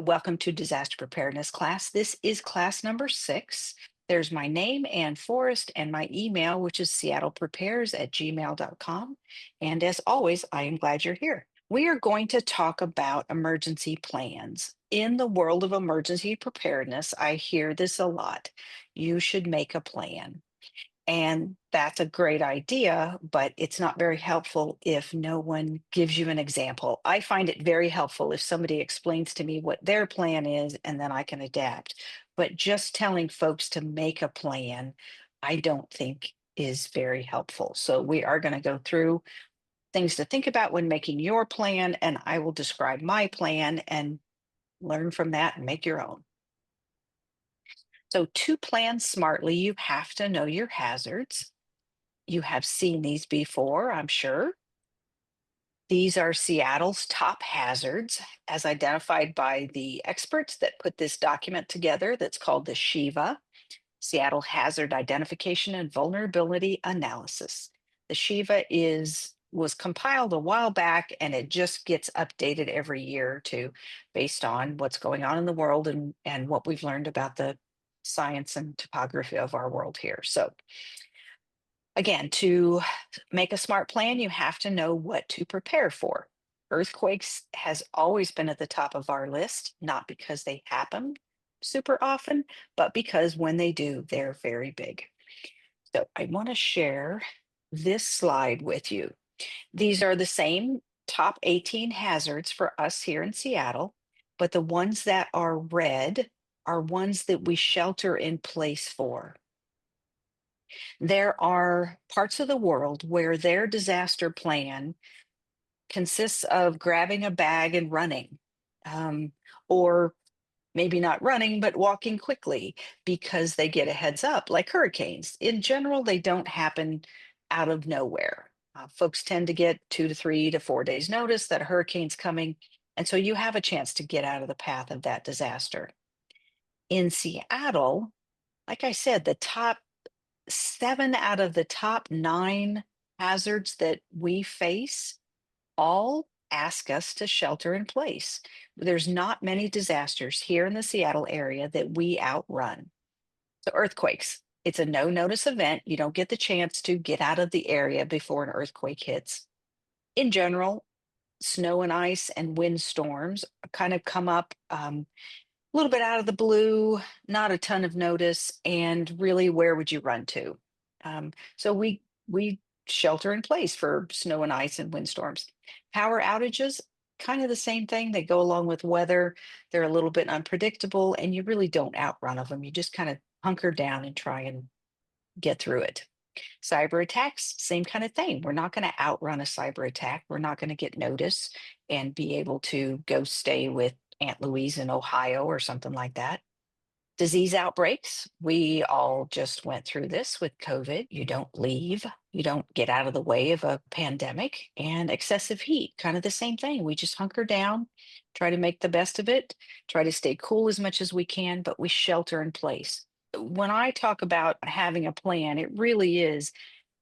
Welcome to Disaster Preparedness class. This is class number 6. There's my name, Ann Forrest, and my email, which is seattleprepares@gmail.com. And as always, I am glad you're here. We are going to talk about emergency plans. In the world of emergency preparedness, I hear this a lot. You should make a plan. And that's a great idea, but it's not very helpful if no one gives you an example. I find it very helpful if somebody explains to me what their plan is and then I can adapt. But just telling folks to make a plan, I don't think is very helpful. So we are going to go through things to think about when making your plan, and I will describe my plan and learn from that and make your own. So to plan smartly, you have to know your hazards. You have seen these before, I'm sure. These are Seattle's top hazards as identified by the experts that put this document together that's called the SHIVA, Seattle Hazard Identification and Vulnerability Analysis. The SHIVA was compiled a while back and it just gets updated every year or two based on what's going on in the world and what we've learned about the science and topography of our world here. So again, to make a smart plan, you have to know what to prepare for. Earthquakes has always been at the top of our list, not because they happen super often, but because when they do, they're very big. So I want to share this slide with you. These are the same top 18 hazards for us here in Seattle, but the ones that are red are ones that we shelter in place for. There are parts of the world where their disaster plan consists of grabbing a bag and running, um, or maybe not running, but walking quickly because they get a heads up, like hurricanes. In general, they don't happen out of nowhere. Folks tend to get 2 to 3 to 4 days notice that a hurricane's coming. And so you have a chance to get out of the path of that disaster. In Seattle, like I said, the top 7 out of the top 9 hazards that we face all ask us to shelter in place. There's not many disasters here in the Seattle area that we outrun. So, earthquakes, it's a no notice event. You don't get the chance to get out of the area before an earthquake hits. In general, snow and ice and windstorms kind of come up a little bit out of the blue, not a ton of notice, and really, where would you run to? So we shelter in place for snow and ice and windstorms. Power outages, kind of the same thing. They go along with weather. They're a little bit unpredictable, and you really don't outrun of them. You just kind of hunker down and try and get through it. Cyber attacks, same kind of thing. We're not going to outrun a cyber attack. We're not going to get notice and be able to go stay with Aunt Louise in Ohio or something like that. Disease outbreaks, we all just went through this with COVID. You don't leave, you don't get out of the way of a pandemic, and excessive heat, kind of the same thing. We just hunker down, try to make the best of it, try to stay cool as much as we can, but we shelter in place. When I talk about having a plan, it really is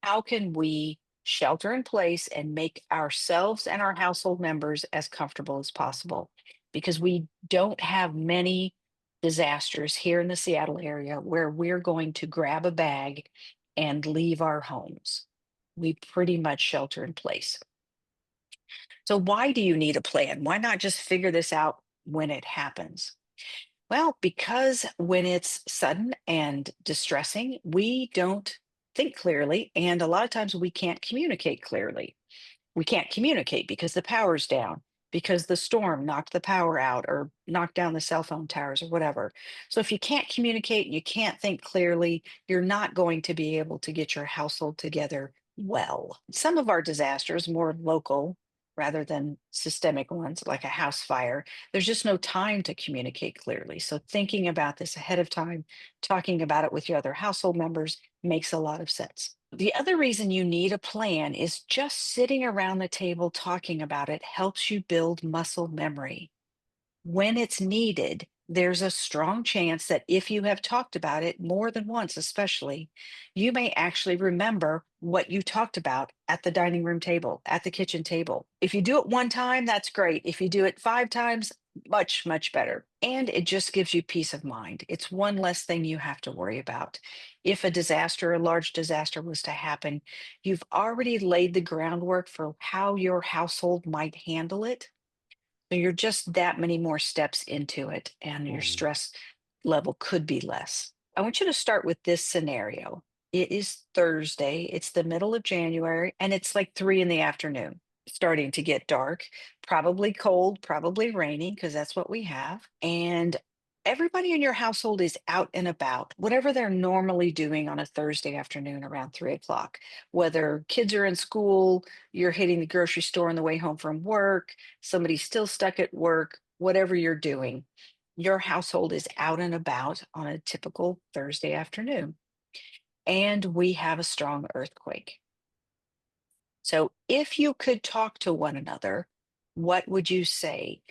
how can we shelter in place and make ourselves and our household members as comfortable as possible? Because we don't have many disasters here in the Seattle area where we're going to grab a bag and leave our homes. We pretty much shelter in place. So, why do you need a plan? Why not just figure this out when it happens? Well, because when it's sudden and distressing, we don't think clearly. And a lot of times we can't communicate clearly. We can't communicate because the power's down, because the storm knocked the power out or knocked down the cell phone towers or whatever. So if you can't communicate, you can't think clearly, you're not going to be able to get your household together well. Some of our disasters, more local rather than systemic ones like a house fire, there's just no time to communicate clearly. So thinking about this ahead of time, talking about it with your other household members makes a lot of sense. The other reason you need a plan is just sitting around the table talking about it helps you build muscle memory. When it's needed, there's a strong chance that if you have talked about it more than once, especially, you may actually remember what you talked about at the dining room table, at the kitchen table. If you do it one time, that's great. If you do it 5 times, Much, much better. And it just gives you peace of mind. It's one less thing you have to worry about. If a disaster, a large disaster was to happen, you've already laid the groundwork for how your household might handle it. So you're just that many more steps into it, and your Mhm. stress level could be less. I want you to start with this scenario. It is Thursday, it's the middle of January, and it's like 3 in the afternoon, starting to get dark, probably cold, probably raining, because that's what we have. And everybody in your household is out and about, whatever they're normally doing on a Thursday afternoon around 3 o'clock, whether kids are in school, you're hitting the grocery store on the way home from work, somebody's still stuck at work, whatever you're doing, your household is out and about on a typical Thursday afternoon. And we have a strong earthquake. So if you could talk to one another, what would you say?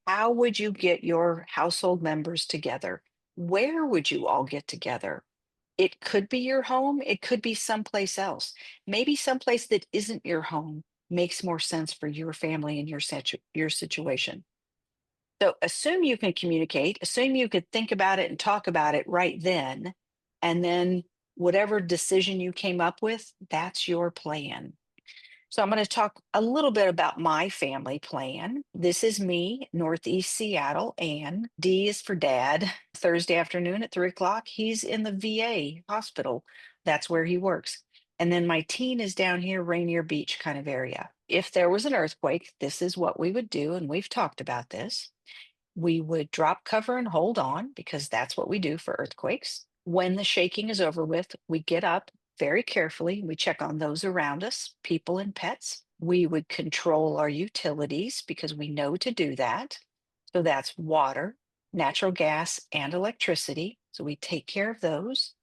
How would you get your household members together? Where would you all get together? It could be your home, it could be someplace else. Maybe someplace that isn't your home makes more sense for your family and your situation. So assume you can communicate, assume you could think about it and talk about it right then. And then whatever decision you came up with, that's your plan. So I'm going to talk a little bit about my family plan. This is me, Northeast Seattle, and D is for dad. Thursday afternoon at 3 o'clock, he's in the VA hospital. That's where he works. And then my teen is down here, Rainier Beach kind of area. If there was an earthquake, this is what we would do. And we've talked about this. We would drop cover and hold on because that's what we do for earthquakes. When the shaking is over with, we get up very carefully. We check on those around us, people and pets. We would control our utilities because we know to do that. So that's water, natural gas, and electricity. So we take care of those.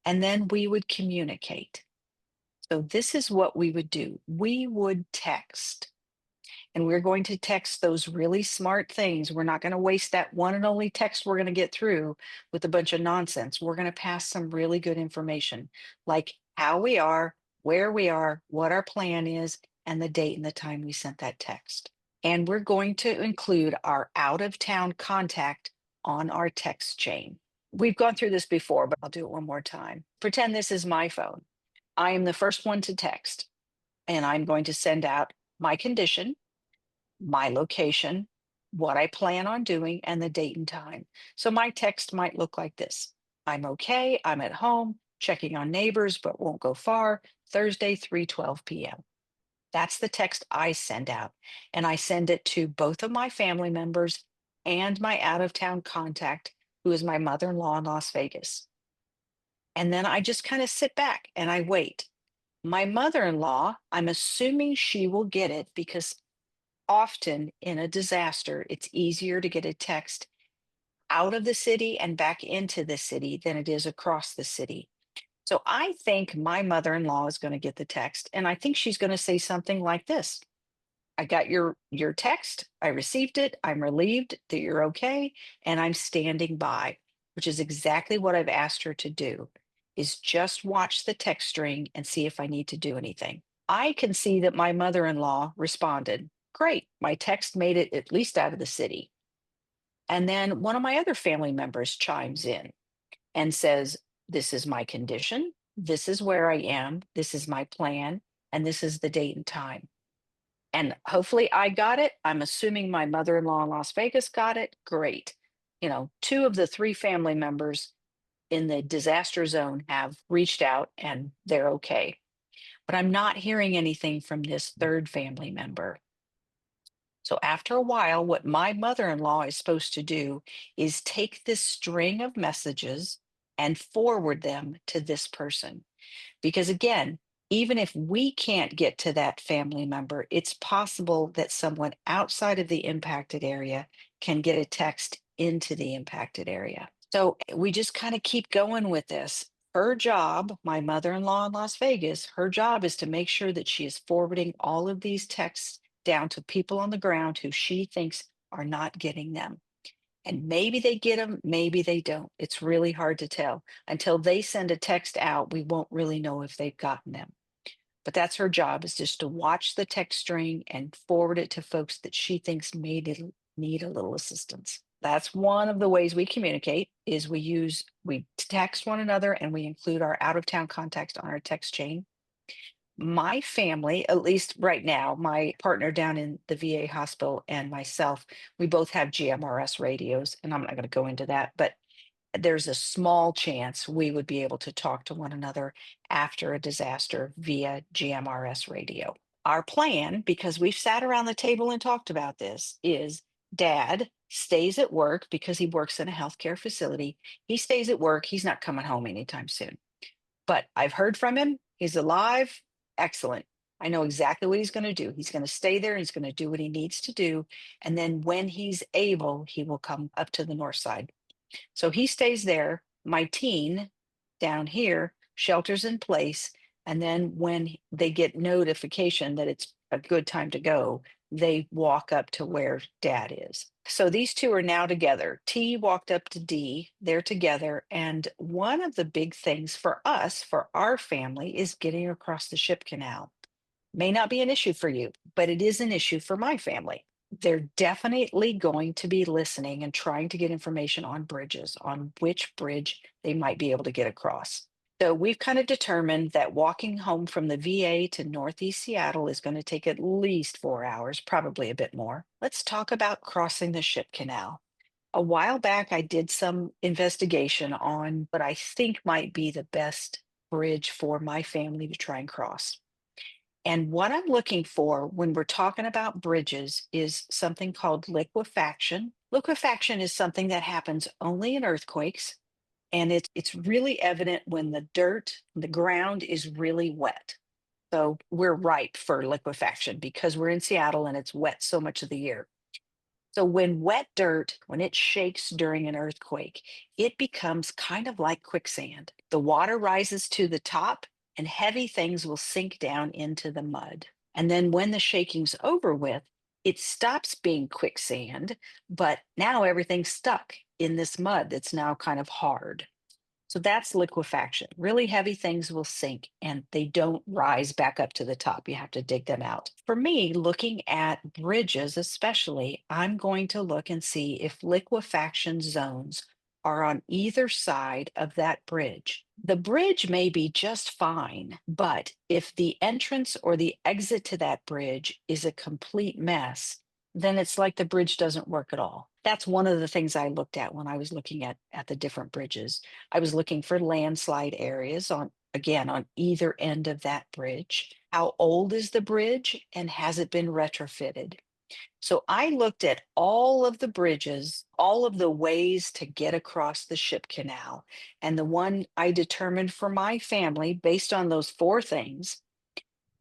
And then we would communicate. So this is what we would do. We would text. And we're going to text those really smart things. We're not going to waste that one and only text we're going to get through with a bunch of nonsense. We're going to pass some really good information, like how we are, where we are, what our plan is, and the date and the time we sent that text. And we're going to include our out of town contact on our text chain. We've gone through this before, but I'll do it one more time. Pretend this is my phone. I am the first one to text, and I'm going to send out my condition, my location, what I plan on doing, and the date and time. So my text might look like this: I'm okay, I'm at home, checking on neighbors, but won't go far. Thursday, 3:12 p.m. That's the text I send out. And I send it to both of my family members and my out of town contact, who is my mother in law in Las Vegas. And then I just kind of sit back and I wait. My mother in law, I'm assuming she will get it because often in a disaster, it's easier to get a text out of the city and back into the city than it is across the city. So I think my mother in law is going to get the text, and I think she's going to say something like this: I got your text. I received it. I'm relieved that you're okay, and I'm standing by, which is exactly what I've asked her to do, is just watch the text string and see if I need to do anything. I can see that my mother-in-law responded, "Great, my text made it at least out of the city." And then one of my other family members chimes in and says, "This is my condition. This is where I am. This is my plan. And this is the date and time." And hopefully I got it. I'm assuming my mother-in-law in Las Vegas got it. Great. Two of the three family members in the disaster zone have reached out and they're okay. But I'm not hearing anything from this third family member. So after a while, what my mother-in-law is supposed to do is take this string of messages and forward them to this person. Because again, even if we can't get to that family member, it's possible that someone outside of the impacted area can get a text into the impacted area. So we just kind of keep going with this. Her job, my mother in law in Las Vegas, her job is to make sure that she is forwarding all of these texts down to people on the ground who she thinks are not getting them. And maybe they get them, maybe they don't. It's really hard to tell. Until they send a text out, we won't really know if they've gotten them. But that's her job, is just to watch the text string and forward it to folks that she thinks need a little assistance. That's one of the ways we communicate is we text one another and we include our out of town context on our text chain. My family, at least right now, my partner down in the VA hospital and myself, we both have GMRS radios, and I'm not going to go into that, but there's a small chance we would be able to talk to one another after a disaster via GMRS radio. Our plan, because we've sat around the table and talked about this, is dad stays at work because he works in a healthcare facility. He stays at work. He's not coming home anytime soon. But I've heard from him. He's alive. Excellent. I know exactly what he's going to do. He's going to stay there. He's going to do what he needs to do. And then when he's able, he will come up to the north side. So he stays there. My teen down here shelters in place. And then when they get notification that it's a good time to go, they walk up to where dad is. So these two are now together. T walked up to D. They're together. And one of the big things for us, for our family, is getting across the ship canal. May not be an issue for you, but it is an issue for my family. They're definitely going to be listening and trying to get information on bridges, on which bridge they might be able to get across. So we've kind of determined that walking home from the VA to Northeast Seattle is going to take at least 4 hours, probably a bit more. Let's talk about crossing the ship canal. A while back, I did some investigation on what I think might be the best bridge for my family to try and cross. And what I'm looking for when we're talking about bridges is something called liquefaction. Liquefaction is something that happens only in earthquakes, and it's really evident when the dirt, the ground is really wet. So we're ripe for liquefaction because we're in Seattle and it's wet so much of the year. So when wet dirt, when it shakes during an earthquake, it becomes kind of like quicksand. The water rises to the top and heavy things will sink down into the mud. And then when the shaking's over with, it stops being quicksand, but now everything's stuck in this mud that's now kind of hard. So that's liquefaction. Really heavy things will sink and they don't rise back up to the top. You have to dig them out. For me, looking at bridges, especially, I'm going to look and see if liquefaction zones are on either side of that bridge. The bridge may be just fine, but if the entrance or the exit to that bridge is a complete mess, then it's like the bridge doesn't work at all. That's one of the things I looked at when I was looking at the different bridges. I was looking for landslide areas on, again, on either end of that bridge. How old is the bridge and has it been retrofitted? So I looked at all of the bridges, all of the ways to get across the ship canal. And the one I determined for my family, based on those four things,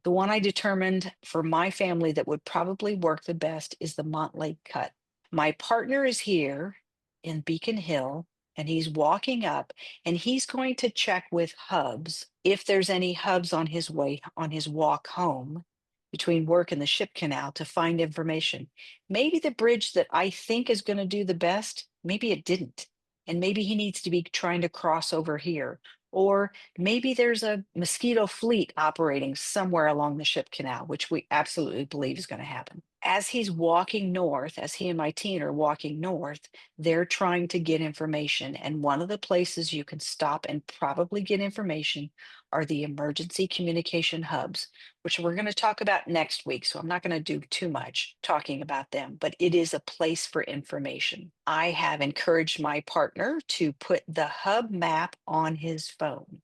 the one I determined for my family that would probably work the best is the Montlake Cut. My partner is here in Beacon Hill and he's walking up and he's going to check with hubs if there's any hubs on his way on his walk home between work and the ship canal to find information. Maybe the bridge that I think is going to do the best, maybe it didn't. And maybe he needs to be trying to cross over here. Or maybe there's a mosquito fleet operating somewhere along the ship canal, which we absolutely believe is going to happen. As he's walking north, as he and my teen are walking north, they're trying to get information. And one of the places you can stop and probably get information are the emergency communication hubs, which we're going to talk about next week. So I'm not going to do too much talking about them, but it is a place for information. I have encouraged my partner to put the hub map on his phone.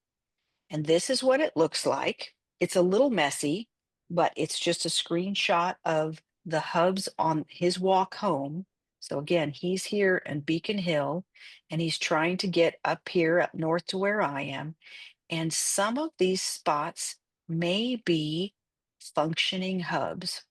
And this is what it looks like. It's a little messy, but it's just a screenshot of the hubs on his walk home. So again, he's here in Beacon Hill and he's trying to get up here, up north to where I am. And some of these spots may be functioning hubs.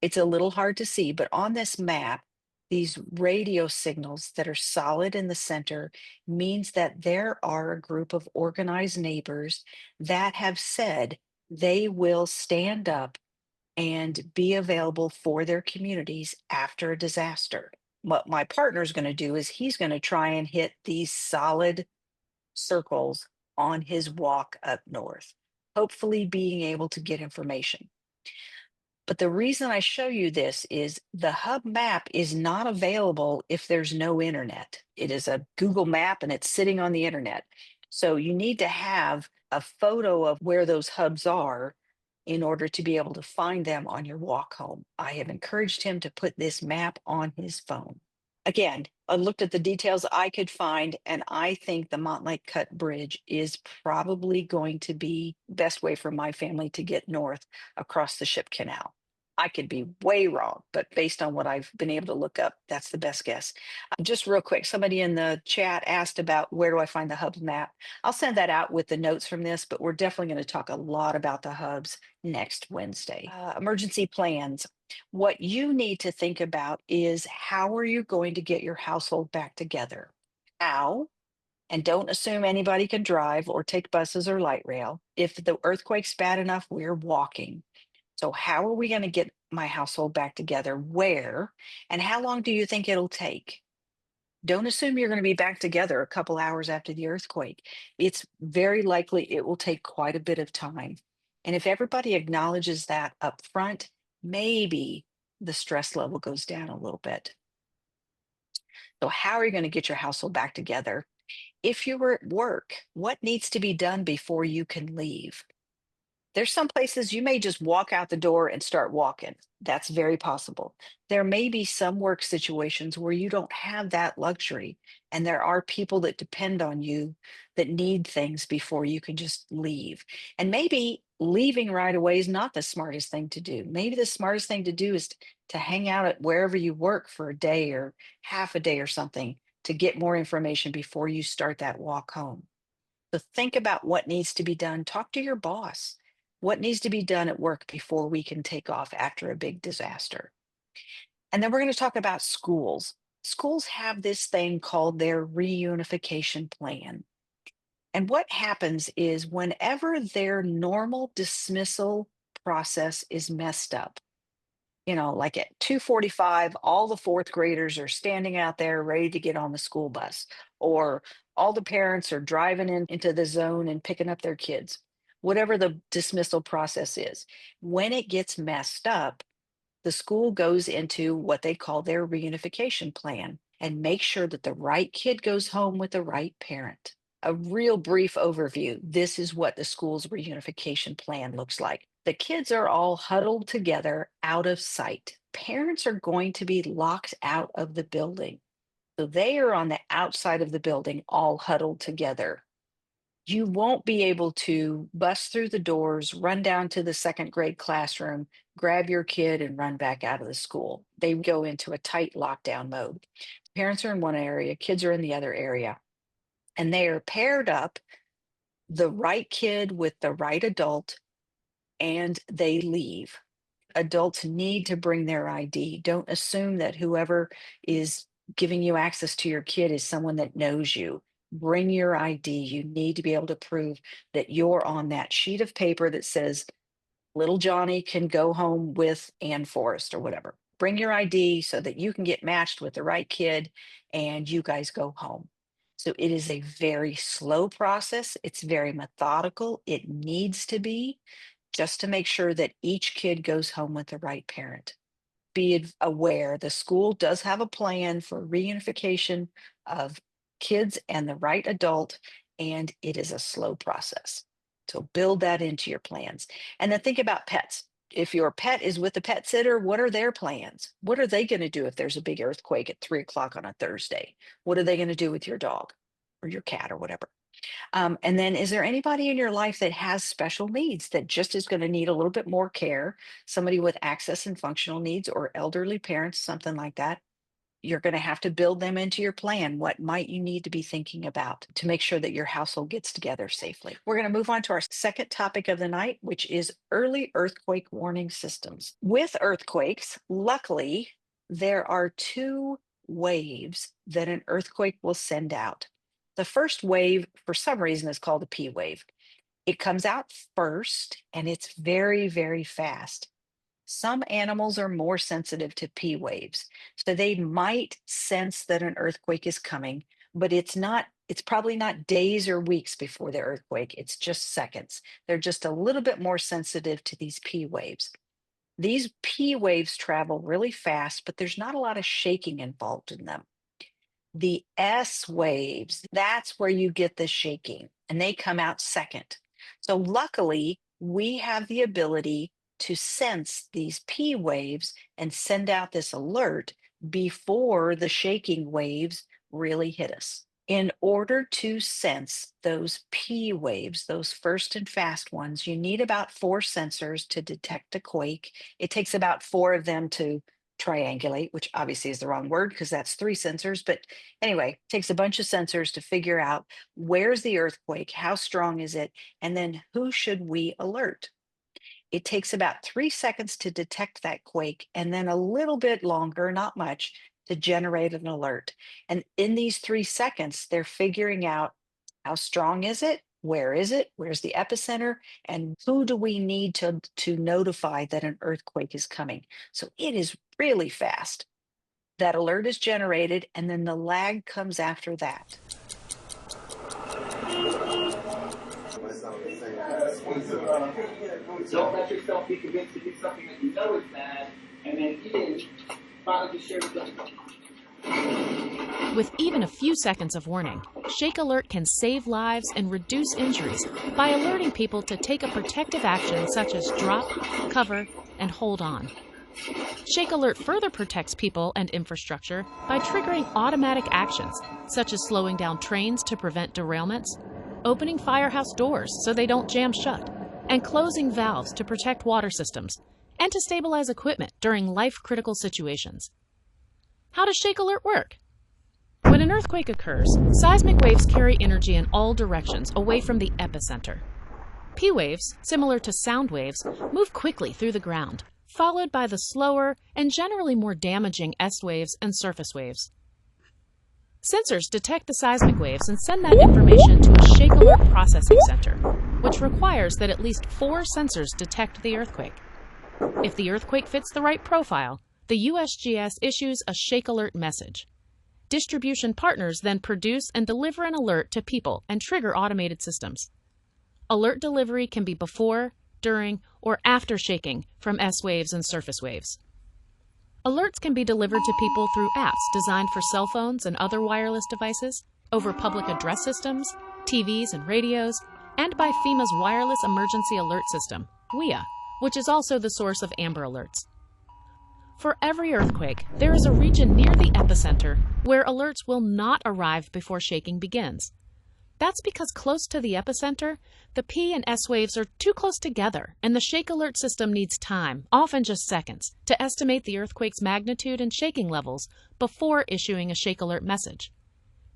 It's a little hard to see, but on this map, these radio signals that are solid in the center means that there are a group of organized neighbors that have said they will stand up and be available for their communities after a disaster. What my partner is going to do is he's going to try and hit these solid circles on his walk up north, hopefully being able to get information. But the reason I show you this is the hub map is not available if there's no internet. It is a Google map and it's sitting on the internet. So you need to have a photo of where those hubs are in order to be able to find them on your walk home. I have encouraged him to put this map on his phone. Again, I looked at the details I could find, and I think the Montlake Cut Bridge is probably going to be the best way for my family to get north across the Ship Canal. I could be way wrong, but based on what I've been able to look up, that's the best guess. Just real quick, somebody in the chat asked about where do I find the hubs map. I'll send that out with the notes from this, but we're definitely going to talk a lot about the hubs next Wednesday. Emergency plans. What you need to think about is how are you going to get your household back together? How? And don't assume anybody can drive or take buses or light rail. If the earthquake's bad enough, we're walking. So, how are we going to get my household back together? Where? And how long do you think it'll take? Don't assume you're going to be back together a couple hours after the earthquake. It's very likely it will take quite a bit of time. And if everybody acknowledges that up front, maybe the stress level goes down a little bit. So, how are you going to get your household back together? If you were at work, what needs to be done before you can leave? There's some places you may just walk out the door and start walking. That's very possible. There may be some work situations where you don't have that luxury, and there are people that depend on you that need things before you can just leave. And maybe leaving right away is not the smartest thing to do. Maybe the smartest thing to do is to hang out at wherever you work for a day or half a day or something to get more information before you start that walk home. So think about what needs to be done. Talk to your boss. What needs to be done at work before we can take off after a big disaster? And then we're going to talk about schools. Schools have this thing called their reunification plan. And what happens is whenever their normal dismissal process is messed up, like at 2:45, all the fourth graders are standing out there ready to get on the school bus, or all the parents are driving into the zone and picking up their kids. Whatever the dismissal process is, when it gets messed up, the school goes into what they call their reunification plan and make sure that the right kid goes home with the right parent. A real brief overview. This is what the school's reunification plan looks like. The kids are all huddled together out of sight. Parents are going to be locked out of the building. So they are on the outside of the building, all huddled together. You won't be able to bust through the doors, run down to the second grade classroom, grab your kid, and run back out of the school. They go into a tight lockdown mode. Parents are in one area, kids are in the other area, and they are paired up, the right kid with the right adult, and they leave. Adults need to bring their ID. Don't assume that whoever is giving you access to your kid is someone that knows you. Bring your ID. You need to be able to prove that you're on that sheet of paper that says little Johnny can go home with Ann Forrest or whatever. Bring your ID so that you can get matched with the right kid and you guys go home. So it is a very slow process. It's very methodical. It needs to be just to make sure that each kid goes home with the right parent. Be aware the school does have a plan for reunification of kids and the right adult, and it is a slow process. So build that into your plans. And then think about pets. If your pet is with a pet sitter, what are their plans? What are they going to do if there's a big earthquake at 3 o'clock on a Thursday? What are they going to do with your dog or your cat or whatever? And then, is there anybody in your life that has special needs that just is going to need a little bit more care? Somebody with access and functional needs or elderly parents, something like that? You're going to have to build them into your plan. What might you need to be thinking about to make sure that your household gets together safely? We're going to move on to our second topic of the night, which is early earthquake warning systems. With earthquakes, luckily, there are two waves that an earthquake will send out. The first wave, for some reason, is called a P wave. It comes out first and it's very, very fast. Some animals are more sensitive to P waves, so they might sense that an earthquake is coming, but it's probably not days or weeks before the earthquake. It's just seconds. They're just a little bit more sensitive to these P waves. These P waves travel really fast, but there's not a lot of shaking involved in them. The S waves, that's where you get the shaking, and they come out second. So luckily, we have the ability to sense these P waves and send out this alert before the shaking waves really hit us. In order to sense those P waves, those first and fast ones, you need about 4 sensors to detect a quake. It takes about 4 of them to triangulate, which obviously is the wrong word because that's 3 sensors. But anyway, it takes a bunch of sensors to figure out where's the earthquake, how strong is it, and then who should we alert. It takes about 3 seconds to detect that quake, and then a little bit longer, not much, to generate an alert. And in these 3 seconds, they're figuring out how strong is it? Where is it? Where's the epicenter? And who do we need to notify that an earthquake is coming? So it is really fast. That alert is generated, and then the lag comes after that. Don't let yourself be convinced to do something that you know is bad, and then even finally just share with them. With even a few seconds of warning, Shake Alert can save lives and reduce injuries by alerting people to take a protective action such as drop, cover, and hold on. Shake Alert further protects people and infrastructure by triggering automatic actions such as slowing down trains to prevent derailments, opening firehouse doors so they don't jam shut, and closing valves to protect water systems and to stabilize equipment during life-critical situations. How does Shake Alert work? When an earthquake occurs, seismic waves carry energy in all directions away from the epicenter. P waves, similar to sound waves, move quickly through the ground, followed by the slower and generally more damaging S waves and surface waves. Sensors detect the seismic waves and send that information to a Shake Alert processing center, which requires that at least 4 sensors detect the earthquake. If the earthquake fits the right profile, the USGS issues a Shake Alert message. Distribution partners then produce and deliver an alert to people and trigger automated systems. Alert delivery can be before, during, or after shaking from S waves and surface waves. Alerts can be delivered to people through apps designed for cell phones and other wireless devices, over public address systems, TVs and radios, and by FEMA's Wireless Emergency Alert System, WEA, which is also the source of Amber Alerts. For every earthquake, there is a region near the epicenter where alerts will not arrive before shaking begins. That's because close to the epicenter, the P and S waves are too close together, and the Shake Alert system needs time, often just seconds, to estimate the earthquake's magnitude and shaking levels before issuing a Shake Alert message.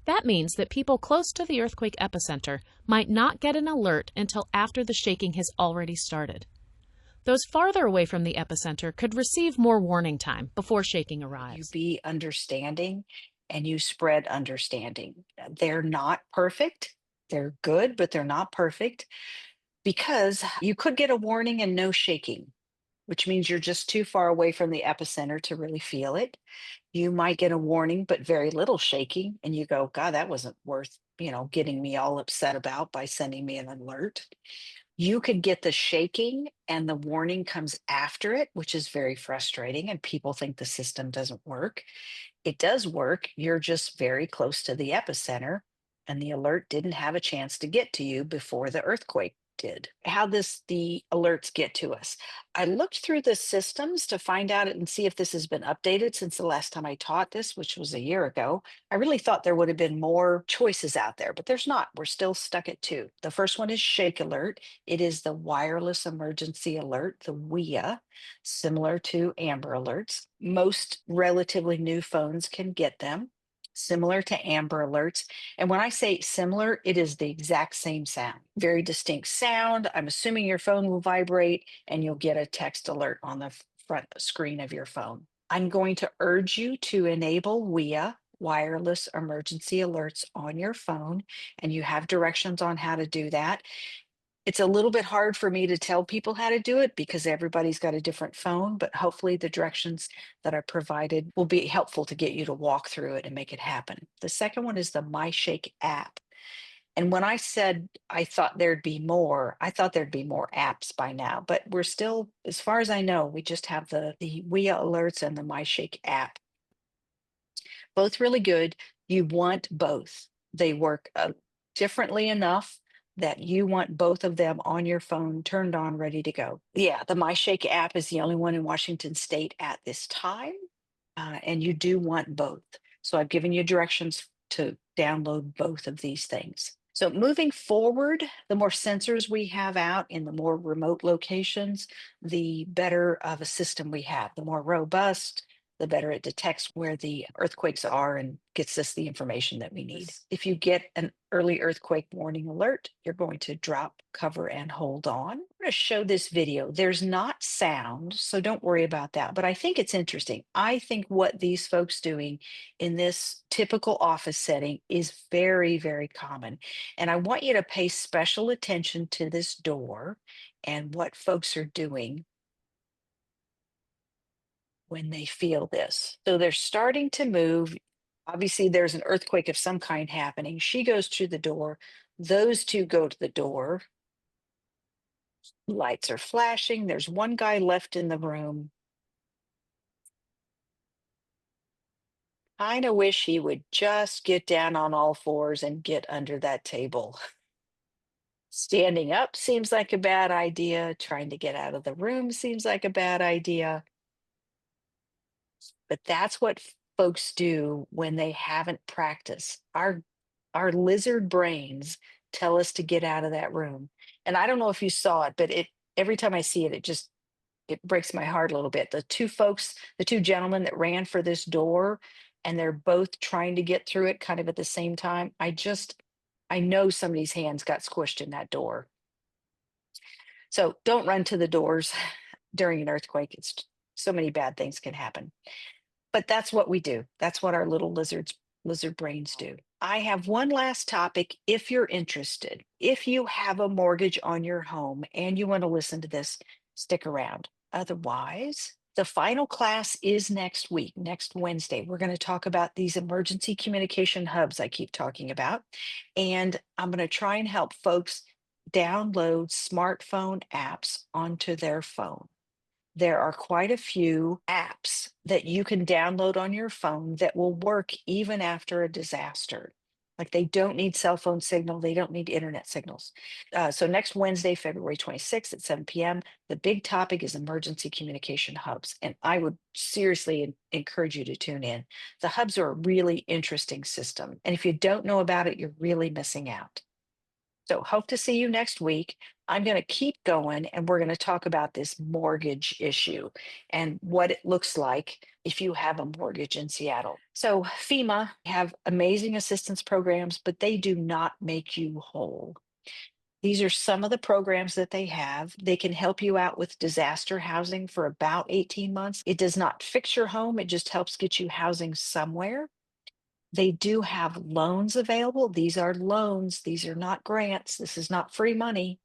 That means that people close to the earthquake epicenter might not get an alert until after the shaking has already started. Those farther away from the epicenter could receive more warning time before shaking You arrives. be understanding and you spread understanding. They're not perfect. They're good, but they're not perfect because you could get a warning and no shaking, which means you're just too far away from the epicenter to really feel it. You might get a warning, but very little shaking, and you go, God, that wasn't worth, getting me all upset about by sending me an alert. You could get the shaking and the warning comes after it, which is very frustrating, and people think the system doesn't work. It does work. You're just very close to the epicenter, and the alert didn't have a chance to get to you before the earthquake did. How does the alerts get to us? I looked through the systems to find out and see if this has been updated since the last time I taught this, which was a year ago. I really thought there would have been more choices out there, but there's not. We're still stuck at 2. The first one is Shake Alert. It is the wireless emergency alert, the WEA, similar to Amber Alerts. Most relatively new phones can get them, similar to Amber Alerts. And when I say similar, it is the exact same sound, very distinct sound. I'm assuming your phone will vibrate and you'll get a text alert on the front screen of your phone. I'm going to urge you to enable WEA, wireless emergency alerts, on your phone, and you have directions on how to do that. It's a little bit hard for me to tell people how to do it because everybody's got a different phone, but hopefully the directions that I provided will be helpful to get you to walk through it and make it happen. The second one is the MyShake app. And when I said I thought there'd be more, I thought there'd be more apps by now, but we're still, as far as I know, we just have the WIA alerts and the MyShake app. Both really good. You want both. They work differently enough that you want both of them on your phone, turned on, ready to go. Yeah, the MyShake app is the only one in Washington State at this time, and you do want both. So I've given you directions to download both of these things. So moving forward, the more sensors we have out in the more remote locations, the better of a system we have, the more robust, the better it detects where the earthquakes are and gets us the information that we need. If you get an early earthquake warning alert, you're going to drop, cover, and hold on. I'm going to show this video. There's not sound, so don't worry about that, but I think it's interesting. I think what these folks doing in this typical office setting is very, very common. And I want you to pay special attention to this door and what folks are doing when they feel this. So they're starting to move. Obviously, there's an earthquake of some kind happening. She goes to the door. Those two go to the door. Lights are flashing. There's one guy left in the room. Kind of wish he would just get down on all fours and get under that table. Standing up seems like a bad idea. Trying to get out of the room seems like a bad idea. But that's what folks do when they haven't practiced. Our lizard brains tell us to get out of that room. And I don't know if you saw it, but it every time I see it, it breaks my heart a little bit. The two folks, the two gentlemen that ran for this door, and they're both trying to get through it kind of at the same time. I know somebody's hands got squished in that door. So don't run to the doors during an earthquake. It's so many bad things can happen. But that's what we do. That's what our little lizard brains do. I have one last topic if you're interested. If you have a mortgage on your home and you want to listen to this, stick around. Otherwise, the final class is next week, next Wednesday. We're going to talk about these emergency communication hubs I keep talking about. And I'm going to try and help folks download smartphone apps onto their phone. There are quite a few apps that you can download on your phone that will work even after a disaster. Like they don't need cell phone signal, they don't need internet signals. So next Wednesday, February 26th at 7 p.m., the big topic is emergency communication hubs. And I would seriously encourage you to tune in. The hubs are a really interesting system. And if you don't know about it, you're really missing out. So hope to see you next week. I'm going to keep going and we're going to talk about this mortgage issue and what it looks like if you have a mortgage in Seattle. So FEMA have amazing assistance programs, but they do not make you whole. These are some of the programs that they have. They can help you out with disaster housing for about 18 months. It does not fix your home. It just helps get you housing somewhere. They do have loans available. These are loans. These are not grants. This is not free money,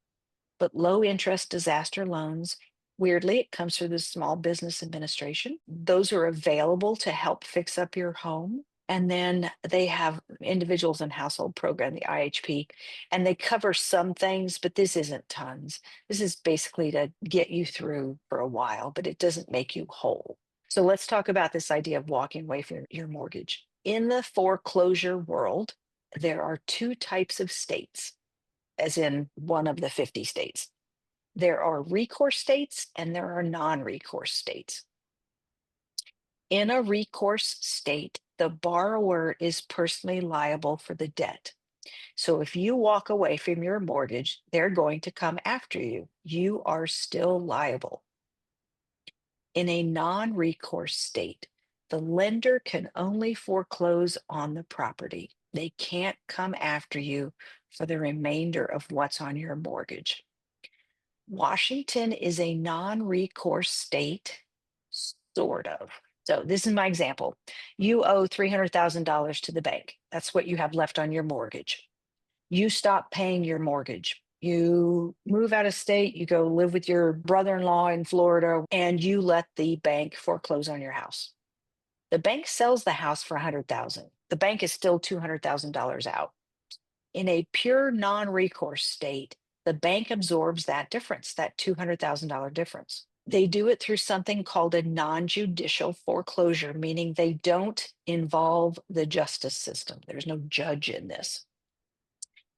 but low interest disaster loans. Weirdly, it comes through the Small Business Administration. Those are available to help fix up your home. And then they have individuals and household program, the IHP, and they cover some things, but this isn't tons. This is basically to get you through for a while, but it doesn't make you whole. So let's talk about this idea of walking away from your mortgage. In the foreclosure world, there are two types of states, as in one of the 50 states. There are recourse states and there are non-recourse states. In a recourse state, the borrower is personally liable for the debt. So if you walk away from your mortgage, they're going to come after you. You are still liable. In a non-recourse state, the lender can only foreclose on the property. They can't come after you for the remainder of what's on your mortgage. Washington is a non-recourse state, sort of. So this is my example. You owe $300,000 to the bank. That's what you have left on your mortgage. You stop paying your mortgage. You move out of state, you go live with your brother-in-law in Florida, and you let the bank foreclose on your house. The bank sells the house for $100,000. The bank is still $200,000 out. In a pure non-recourse state, the bank absorbs that difference, that $200,000 difference. They do it through something called a non-judicial foreclosure, meaning they don't involve the justice system. There's no judge in this.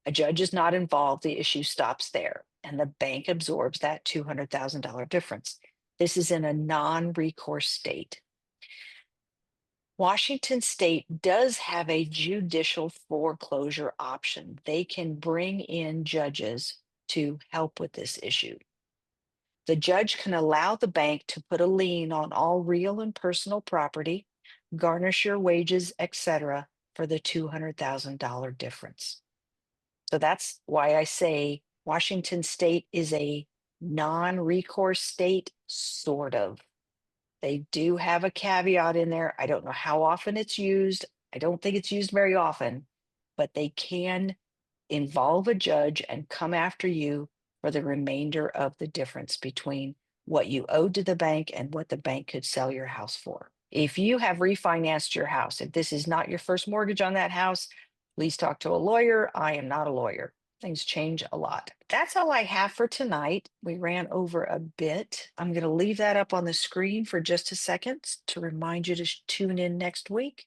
A judge is not involved, the issue stops there, and the bank absorbs that $200,000 difference. This is in a non-recourse state. Washington State does have a judicial foreclosure option. They can bring in judges to help with this issue. The judge can allow the bank to put a lien on all real and personal property, garnish your wages, etc., for the $200,000 difference. So that's why I say Washington State is a non-recourse state, sort of. They do have a caveat in there. I don't know how often it's used. I don't think it's used very often, but they can involve a judge and come after you for the remainder of the difference between what you owed to the bank and what the bank could sell your house for. If you have refinanced your house, if this is not your first mortgage on that house, please talk to a lawyer. I am not a lawyer. Things change a lot. That's all I have for tonight. We ran over a bit. I'm going to leave that up on the screen for just a second to remind you to tune in next week.